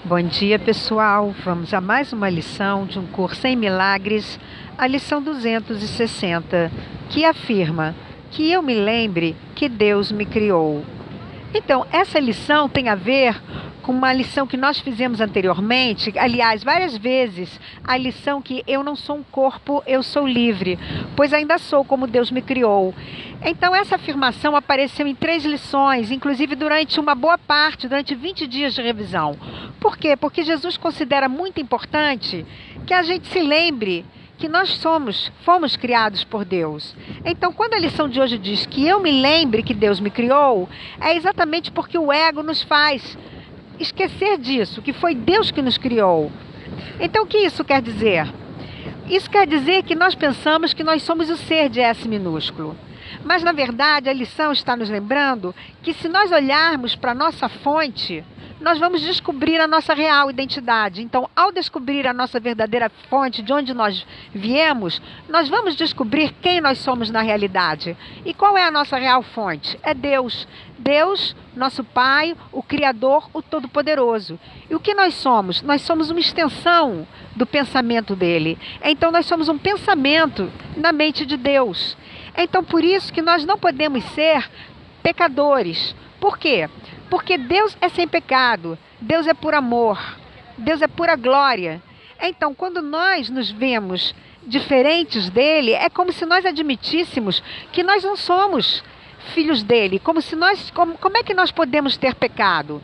Bom dia, pessoal. Vamos a mais uma lição de um curso em milagres, a lição 260, que afirma que eu me lembre que Deus me criou. Então, essa lição tem a ver com uma lição que nós fizemos anteriormente, aliás, várias vezes, a lição que eu não sou um corpo, eu sou livre, pois ainda sou como Deus me criou. Então, essa afirmação apareceu em 3 lições, inclusive durante uma boa parte, durante 20 dias de revisão. Por quê? Porque Jesus considera muito importante que a gente se lembre que nós fomos criados por Deus. Então, quando a lição de hoje diz que eu me lembre que Deus me criou, é exatamente porque o ego nos faz esquecer disso, que foi Deus que nos criou. Então, o que isso quer dizer? Isso quer dizer que nós pensamos que nós somos o ser de S minúsculo. Mas, na verdade, a lição está nos lembrando que se nós olharmos para a nossa fonte, nós vamos descobrir a nossa real identidade. Então, ao descobrir a nossa verdadeira fonte, de onde nós viemos, nós vamos descobrir quem nós somos na realidade. E qual é a nossa real fonte? É Deus. Deus, nosso Pai, o Criador, o Todo-Poderoso. E o que nós somos? Nós somos uma extensão do pensamento dele. Então, nós somos um pensamento na mente de Deus. Então, por isso que nós não podemos ser pecadores. Por quê? Porque Deus é sem pecado, Deus é por amor, Deus é pura glória. Então, quando nós nos vemos diferentes dele, é como se nós admitíssemos que nós não somos filhos dele. Como é que nós podemos ter pecado?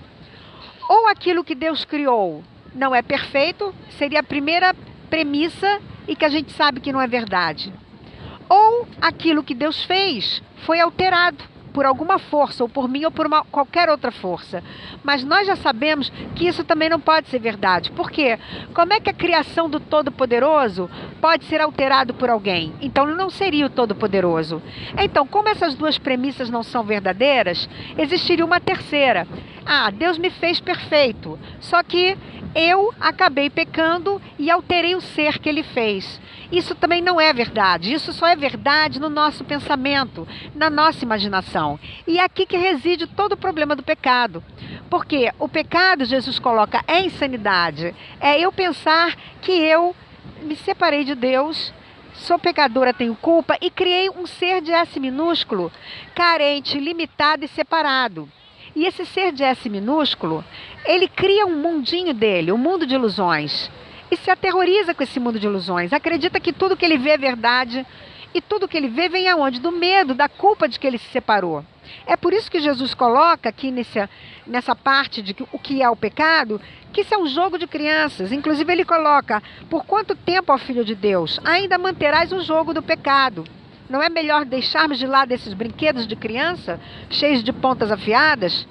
Ou aquilo que Deus criou não é perfeito, seria a primeira premissa e que a gente sabe que não é verdade. Ou aquilo que Deus fez foi alterado por alguma força, ou por mim, ou por qualquer outra força. Mas nós já sabemos que isso também não pode ser verdade. Por quê? Como é que a criação do Todo-Poderoso pode ser alterado por alguém? Então, não seria o Todo-Poderoso. Então, como essas 2 premissas não são verdadeiras, existiria uma terceira. Deus me fez perfeito, só que eu acabei pecando e alterei o ser que ele fez. Isso também não é verdade. Isso só é verdade no nosso pensamento, na nossa imaginação. E é aqui que reside todo o problema do pecado. Porque o pecado, Jesus coloca, é insanidade. É eu pensar que eu me separei de Deus, sou pecadora, tenho culpa, e criei um ser de S minúsculo, carente, limitado e separado. E esse ser de S minúsculo, ele cria um mundinho dele, um mundo de ilusões. E se aterroriza com esse mundo de ilusões. Acredita que tudo que ele vê é verdade. E tudo que ele vê vem aonde? Do medo, da culpa de que ele se separou. É por isso que Jesus coloca aqui nessa parte de o que é o pecado, que isso é um jogo de crianças. Inclusive ele coloca, por quanto tempo, ó Filho de Deus, ainda manterás o jogo do pecado? Não é melhor deixarmos de lado esses brinquedos de criança, cheios de pontas afiadas?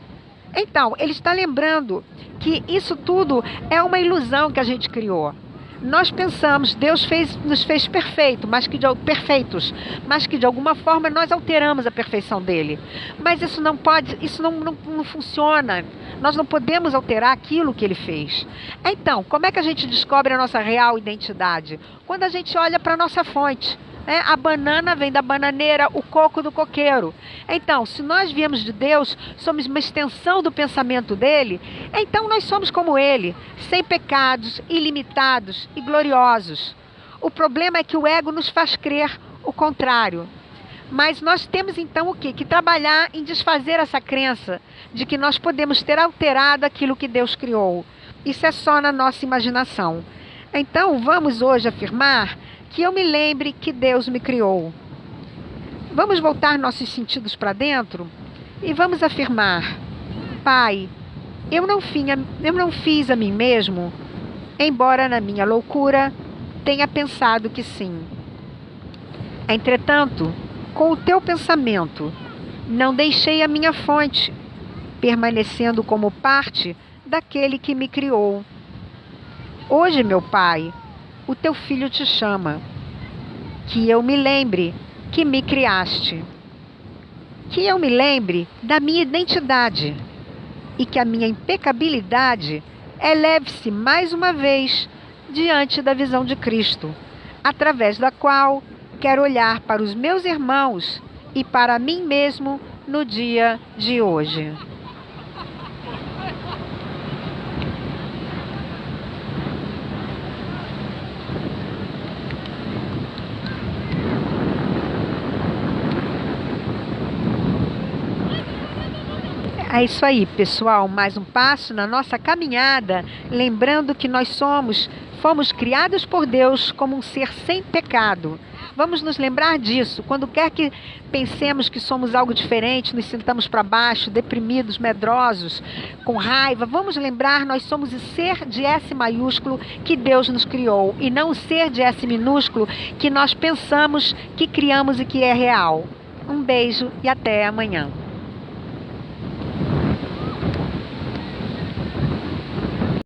Então, ele está lembrando que isso tudo é uma ilusão que a gente criou. Nós pensamos, Deus nos fez perfeitos, mas que de alguma forma nós alteramos a perfeição dele. Mas isso não pode, isso não funciona. Nós não podemos alterar aquilo que ele fez. Então, como é que a gente descobre a nossa real identidade? Quando a gente olha para a nossa fonte. A banana vem da bananeira, o coco do coqueiro. Então, se nós viemos de Deus, somos uma extensão do pensamento dele, então nós somos como ele, sem pecados, ilimitados e gloriosos. O problema é que o ego nos faz crer o contrário. Mas nós temos então o quê? Que trabalhar em desfazer essa crença de que nós podemos ter alterado aquilo que Deus criou. Isso é só na nossa imaginação. Então, vamos hoje afirmar que eu me lembre que Deus me criou. Vamos voltar nossos sentidos para dentro e vamos afirmar: Pai, eu não fiz a mim mesmo, embora na minha loucura tenha pensado que sim. Entretanto, com o teu pensamento, não deixei a minha fonte, permanecendo como parte daquele que me criou. Hoje, meu Pai, o teu filho te chama, que eu me lembre que me criaste, que eu me lembre da minha identidade e que a minha impecabilidade eleve-se mais uma vez diante da visão de Cristo, através da qual quero olhar para os meus irmãos e para mim mesmo no dia de hoje. É isso aí, pessoal. Mais um passo na nossa caminhada, lembrando que fomos criados por Deus como um ser sem pecado. Vamos nos lembrar disso. Quando quer que pensemos que somos algo diferente, nos sintamos para baixo, deprimidos, medrosos, com raiva, vamos lembrar, nós somos o ser de S maiúsculo que Deus nos criou e não o ser de S minúsculo que nós pensamos, que criamos e que é real. Um beijo e até amanhã.